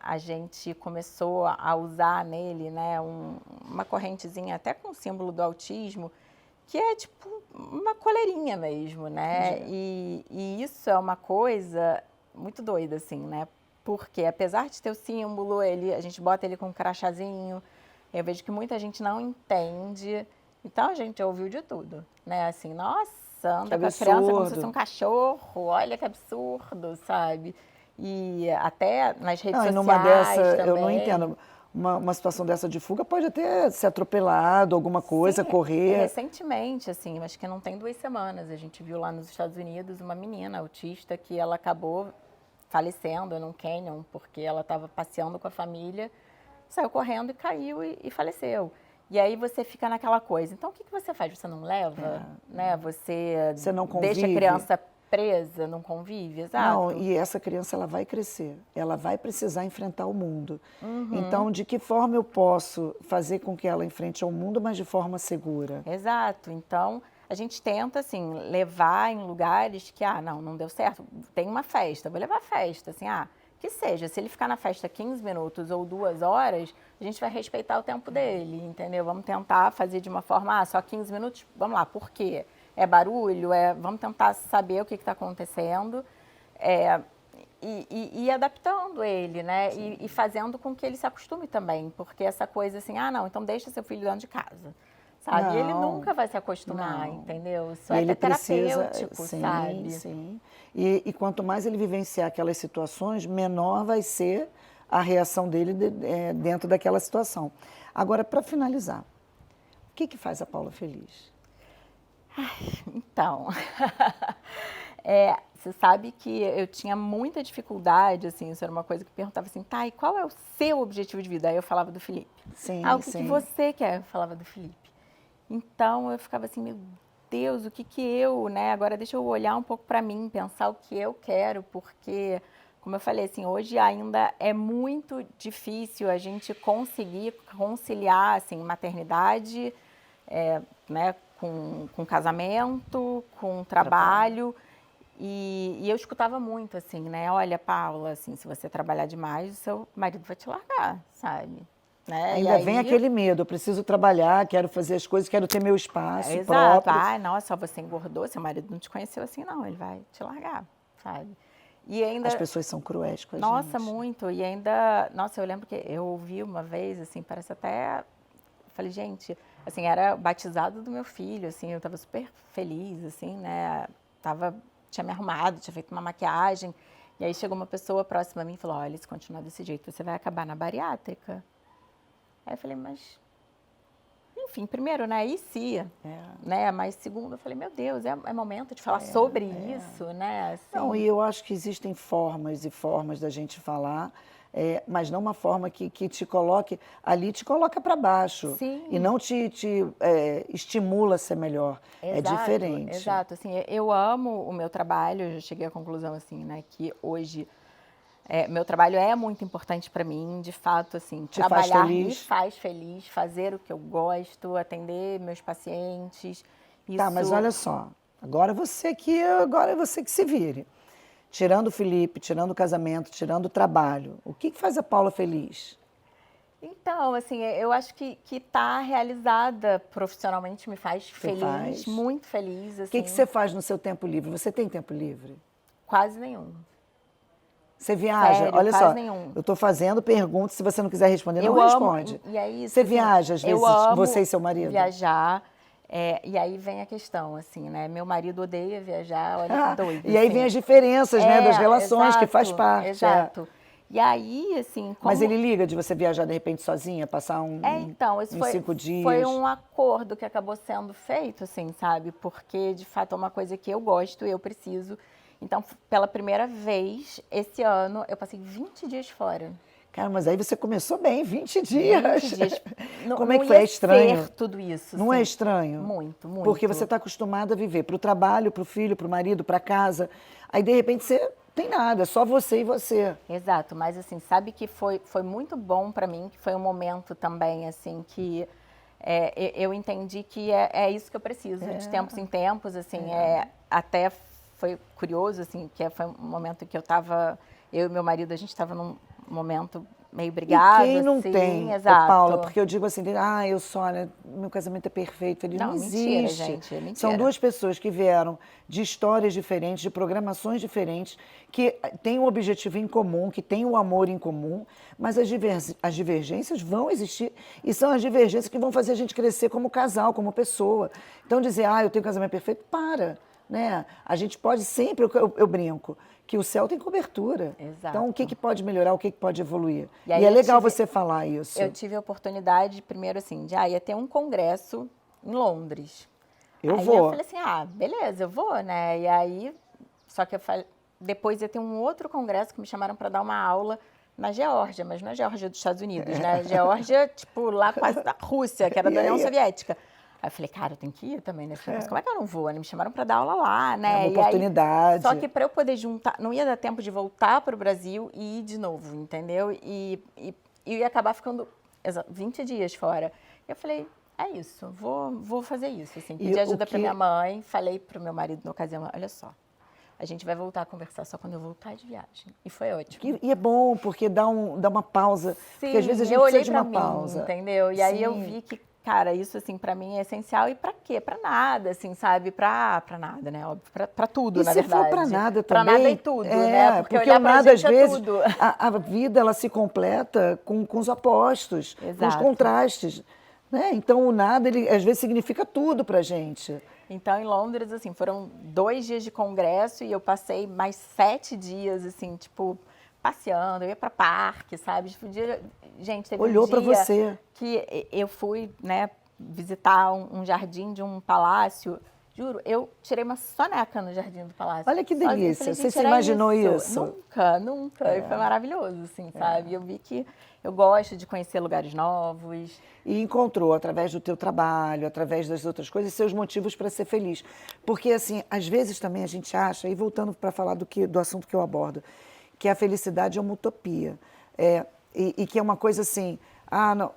a gente começou a usar nele, né, uma correntezinha, até com o símbolo do autismo, que é tipo uma coleirinha mesmo, né? E isso é uma coisa muito doida, assim, né? Porque apesar de ter o símbolo, a gente bota ele com um crachazinho, eu vejo que muita gente não entende. Então a gente ouviu de tudo, né? Assim, nossa, anda com a criança como se fosse um cachorro, olha que absurdo, sabe? E até nas redes sociais numa dessa, também. eu não entendo. Uma situação dessa de fuga pode até ser atropelado, alguma coisa, Sim, correr. Recentemente, assim, acho que não tem 2 semanas, a gente viu lá nos Estados Unidos uma menina autista que ela acabou falecendo num canyon, porque ela estava passeando com a família, saiu correndo e caiu e faleceu. E aí você fica naquela coisa, então o que você faz? Você não leva, né? Você não deixa a convive. criança presa, não convive, exato. Não, e essa criança ela vai crescer, ela vai precisar enfrentar o mundo. Então, de que forma eu posso fazer com que ela enfrente o mundo, mas de forma segura? Exato. Então, a gente tenta, assim, levar em lugares que, não deu certo, tem uma festa, vou levar a festa, assim, que seja, se ele ficar na festa 15 minutos ou 2 horas, a gente vai respeitar o tempo dele, entendeu? Vamos tentar fazer de uma forma, só 15 minutos, vamos lá, por quê? É barulho? Vamos tentar saber o que está acontecendo e adaptando ele, né? E fazendo com que ele se acostume também, porque essa coisa assim, não, então deixa seu filho dentro de casa, sabe? Não, e ele nunca vai se acostumar, não. entendeu? Isso E é ele até terapêutico, sim, sabe? Sim. E quanto mais ele vivenciar aquelas situações, menor vai ser a reação dele dentro daquela situação. Agora, para finalizar, que faz a Paula feliz? Então, você sabe que eu tinha muita dificuldade, assim, isso era uma coisa que perguntava assim, tá, e qual é o seu objetivo de vida? Aí eu falava do Felipe. Sim, O que você quer? Eu falava do Felipe. Então, eu ficava assim, meu Deus, o que eu, né? Agora deixa eu olhar um pouco para mim, pensar o que eu quero, porque, como eu falei, assim, hoje ainda é muito difícil a gente conseguir conciliar, assim, maternidade, né, com casamento, com trabalho. E eu escutava muito, assim, né? Olha, Paula, assim, se você trabalhar demais, o seu marido vai te largar, sabe? Né? Ainda vem aquele medo, eu preciso trabalhar, quero fazer as coisas, quero ter meu espaço Exato. próprio. Ah, nossa, você engordou, seu marido não te conheceu assim, não, ele vai te largar, sabe? E ainda... As pessoas são cruéis com a gente. Nossa, muito. E ainda, nossa, eu lembro que eu ouvi uma vez, assim, parece até... Falei, gente, assim, era batizado do meu filho, assim, eu tava super feliz, assim, né? Tinha me arrumado, tinha feito uma maquiagem. E aí chegou uma pessoa próxima a mim e falou, olha, se continuar desse jeito, você vai acabar na bariátrica. Aí eu falei, mas... Enfim, primeiro, né, e se, né, mas segundo, eu falei, meu Deus, é momento de falar sobre isso, né, assim. Não, e eu acho que existem formas e formas da gente falar, mas não uma forma que te coloque, ali te coloca para baixo. Sim. E não te estimula a ser melhor. Exato, é diferente. Exato, assim, eu amo o meu trabalho, eu já cheguei à conclusão, assim, né, que hoje... meu trabalho é muito importante para mim, de fato, assim, trabalhar me faz feliz, fazer o que eu gosto, atender meus pacientes. Isso... Tá, mas olha só, agora é você que se vire. Tirando o Felipe, tirando o casamento, tirando o trabalho, o que faz a Paula feliz? Então, assim, eu acho que estar realizada profissionalmente me faz feliz, muito feliz. Assim. O que você faz no seu tempo livre? Você tem tempo livre? Quase nenhum. Você viaja? Sério, olha só, nenhum. Eu estou fazendo perguntas, se você não quiser responder, não responde. E é isso, você assim, viaja, às vezes, você e seu marido? Viajar. E aí vem a questão, assim, né? Meu marido odeia viajar, olha que doido. E aí assim. vem as diferenças, né, das relações, exato, que faz parte. Exato. E aí, assim... Mas ele liga de você viajar, de repente, sozinha, passar então, isso uns 5 dias? Foi um acordo que acabou sendo feito, assim, sabe? Porque, de fato, é uma coisa que eu gosto e eu preciso. Então, pela primeira vez, esse ano, eu passei 20 dias fora. Cara, mas aí você começou bem, 20 dias. 20 dias. Como é que foi? É estranho? Ser tudo isso. Não assim. É estranho? Muito, muito. Porque você está acostumada a viver para o trabalho, para o filho, para o marido, para casa. Aí, de repente, você tem nada, só você e você. Exato, mas assim, sabe que foi muito bom para mim, que foi um momento também, assim, que eu entendi que é isso que eu preciso, de tempos em tempos, assim, até foi curioso, assim, que foi um momento que eu e meu marido, a gente estava num momento meio brigado, e quem não assim, tem, exato. Paula, porque eu digo assim, olha, meu casamento é perfeito, ele não existe. Mentira, gente, mentira. São duas pessoas que vieram de histórias diferentes, de programações diferentes, que têm um objetivo em comum, que têm o amor em comum, mas as divergências vão existir e são as divergências que vão fazer a gente crescer como casal, como pessoa. Então dizer, eu tenho um casamento perfeito, né? A gente pode sempre, eu brinco, que o céu tem cobertura. Exato. Então, o que pode melhorar, o que pode evoluir? E é legal você falar isso. Eu tive a oportunidade, primeiro assim, ia ter um congresso em Londres. Aí eu falei assim, beleza, eu vou, né? E aí, só que eu falei, depois ia ter um outro congresso que me chamaram para dar uma aula na Geórgia, mas não é Geórgia dos Estados Unidos, né? Geórgia, tipo, lá quase da Rússia, que era da União Soviética. Aí eu falei, cara, eu tenho que ir também nesse negócio. Como é que eu não vou? Me chamaram para dar aula lá, né? É uma oportunidade. Só que para eu poder juntar, não ia dar tempo de voltar para o Brasil e ir de novo, entendeu? E ia acabar ficando 20 dias fora. Eu falei, é isso, vou fazer isso. Assim. Pedi ajuda para minha mãe, falei para o meu marido na ocasião, olha só, a gente vai voltar a conversar só quando eu voltar de viagem. E foi ótimo. E é bom, porque dá uma pausa. Sim, porque às vezes a gente precisa de uma pausa. Entendeu? E aí eu vi que, cara, isso, assim, pra mim é essencial. E pra quê? Pra nada, assim, sabe? Pra nada, né? Óbvio, pra tudo, na verdade. E se for pra nada também... Pra nada e tudo, né? Porque o nada, às vezes, a vida, ela se completa com os opostos, com os contrastes. Né? Então, o nada, ele, às vezes, significa tudo pra gente. Então, em Londres, assim, foram 2 dias de congresso e eu passei mais 7 dias, assim, tipo... passeando, eu ia para parque, sabe? Gente, teve Olhou um dia para você. Que eu fui, né, visitar um jardim de um palácio. Juro, eu tirei uma soneca no jardim do palácio. Olha que Sozinha. delícia. Falei, Você gente, se era imaginou isso? Nunca, nunca. E foi maravilhoso, assim, sabe? Eu vi que eu gosto de conhecer lugares novos. E encontrou, através do teu trabalho, através das outras coisas, seus motivos para ser feliz. Porque, assim, às vezes também a gente acha, e voltando para falar do assunto que eu abordo, que a felicidade é uma utopia. E que é uma coisa assim, não,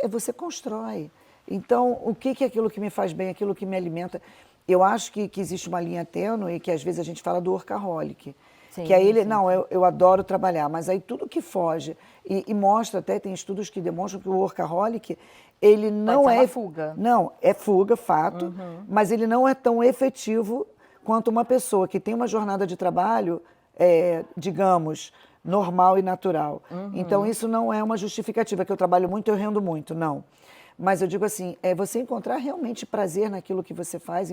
você constrói. Então, o que é aquilo que me faz bem, aquilo que me alimenta? Eu acho que existe uma linha tênue, que às vezes a gente fala do workaholic. Sim, que aí ele, sim, não, sim. eu adoro trabalhar, mas aí tudo que foge, e mostra até, tem estudos que demonstram que o workaholic, ele não Pode ser é... uma fuga. Não, é fuga, fato, mas ele não é tão efetivo quanto uma pessoa que tem uma jornada de trabalho, digamos, normal e natural. Então, isso não é uma justificativa, que eu trabalho muito, eu rendo muito, não. Mas eu digo assim, é você encontrar realmente prazer naquilo que você faz,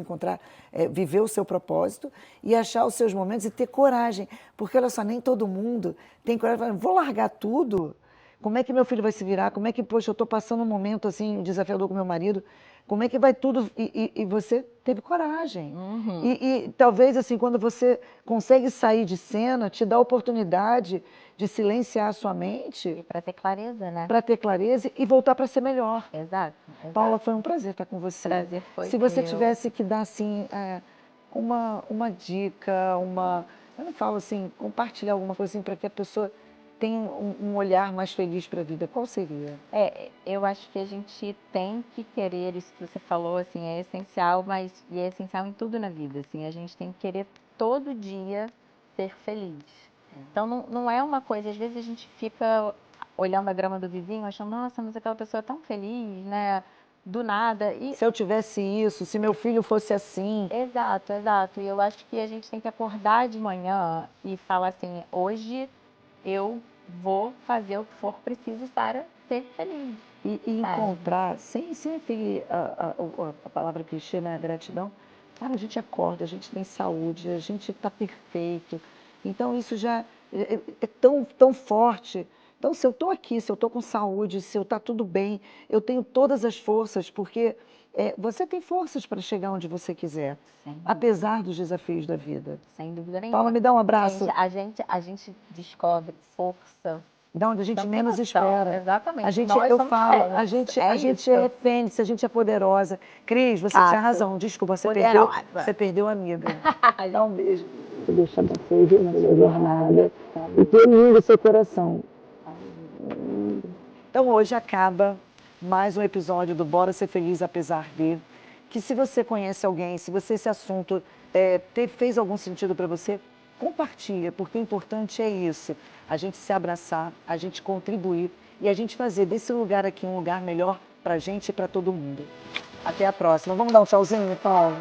viver o seu propósito e achar os seus momentos e ter coragem. Porque, olha só, nem todo mundo tem coragem. Vou largar tudo? Como é que meu filho vai se virar? Como é que, poxa, eu estou passando um momento assim, desafiador com meu marido? Como é que vai tudo? E você teve coragem. E talvez, assim, quando você consegue sair de cena, te dá a oportunidade de silenciar a sua mente. Para ter clareza, né? Para ter clareza e voltar para ser melhor. Exato. Paula, foi um prazer estar com você. Prazer foi Se você meu. tivesse que dar, assim, uma dica, eu não falo assim, compartilhar alguma coisa assim para que a pessoa tenha um olhar mais feliz para a vida, qual seria? Eu acho que a gente tem que querer, isso que você falou, assim, é essencial, mas é essencial em tudo na vida, assim, a gente tem que querer todo dia ser feliz. Então, não é uma coisa, às vezes a gente fica olhando a grama do vizinho, achando, nossa, mas aquela pessoa é tão feliz, né, do nada, e... Se eu tivesse isso, se meu filho fosse assim... Exato, exato, e eu acho que a gente tem que acordar de manhã e falar assim, hoje eu vou fazer o que for preciso para ser feliz. E encontrar, sem a palavra clichê, né, gratidão, cara, a gente acorda, a gente tem saúde, a gente está perfeito. Então, isso já é tão, tão forte. Então, se eu estou aqui, se eu estou com saúde, se eu está tudo bem, eu tenho todas as forças, porque você tem forças para chegar onde você quiser, apesar dos desafios da vida. Sem dúvida nenhuma. Paula, me dá um abraço. A gente descobre força De onde a gente Não tem menos noção. espera. Exatamente. A gente, Nós eu somos falo, fênix. a gente isso. é fênix, a gente é poderosa. Cris, você tinha razão. Desculpa, Poderosa. você perdeu a amiga. Dá um beijo. Deixa você na sua jornada. E que lindo seu coração. Então hoje acaba mais um episódio do Bora Ser Feliz Apesar de. Que se você conhece alguém, se esse assunto fez algum sentido para você, compartilha, porque o importante é isso, a gente se abraçar, a gente contribuir e a gente fazer desse lugar aqui um lugar melhor para a gente e para todo mundo. Até a próxima. Vamos dar um tchauzinho, Paulo?